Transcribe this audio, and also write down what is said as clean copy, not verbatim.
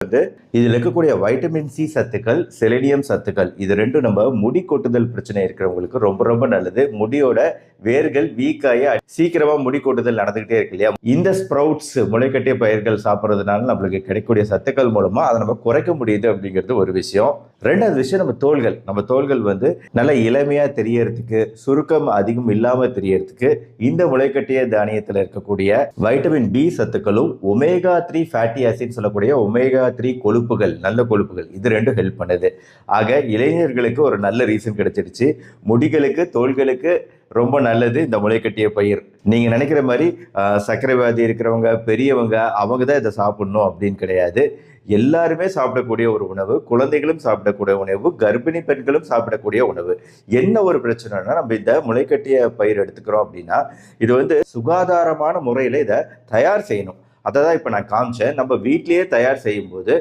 வந்து இதில் இருக்கக்கூடிய வைட்டமின் சி சத்துக்கள், செலினியம் சத்துக்கள், இது ரெண்டும் நம்ம முடி கொட்டுதல் பிரச்சனை இருக்கிறவங்களுக்கு ரொம்ப ரொம்ப நல்லது. முடியோட வேர்கள் வீக்காகி சீக்கிரமா முடி கொட்டுதல் நடந்துகிட்டே இருக்கு இல்லையா? இந்த ஸ்ப்ரவுட்ஸ் முளைக்கட்டிய பயிர்கள் சாப்பிட்றதுனால நம்மளுக்கு கிடைக்கக்கூடிய சத்துக்கள் மூலமா அதை நம்ம குறைக்க முடியுது அப்படிங்கிறது ஒரு விஷயம். ரெண்டாவது விஷயம், நம்ம தோள்கள் வந்து நல்ல இளமையா தெரியறதுக்கு, சுருக்கம் அதிகம் இல்லாம தெரியறதுக்கு இந்த முளைக்கட்டிய தானியத்தில் இருக்கக்கூடிய வைட்டமின் பி சத்துக்களும் ஒமேகா 3 ஃபேட்டி ஆசிட் சொல்லக்கூடிய ஒமேகா 3 கொழுப்புகள், நல்ல கொழுப்புகள், இது ரெண்டும் ஹெல்ப் பண்ணுது. ஆக இளைஞர்களுக்கு ஒரு நல்ல ரீசன் கிடைச்சிருச்சு. முடிகளுக்கு, தோள்களுக்கு ரொம்ப நல்லது இந்த முளைக்கட்டிய பயிர். நீங்க நினைக்கிற மாதிரி சர்க்கரை வியாதி இருக்கிறவங்க, பெரியவங்க, அவங்க தான் இதை சாப்பிடணும் அப்படின்னு கிடையாது. எல்லாருமே சாப்பிடக்கூடிய ஒரு உணவு, குழந்தைகளும் சாப்பிடக்கூடிய உணவு, கர்ப்பிணி பெண்களும் சாப்பிடக்கூடிய உணவு. என்ன ஒரு பிரச்சனைனா, நம்ம இந்த முளைக்கட்டிய பயிர் எடுத்துக்கிறோம் அப்படின்னா இது வந்து சுகாதாரமான முறையில இதை தயார் செய்யணும். அதை தான் இப்போ நான் காமிச்சேன். நம்ம வீட்டிலேயே தயார் செய்யும் போது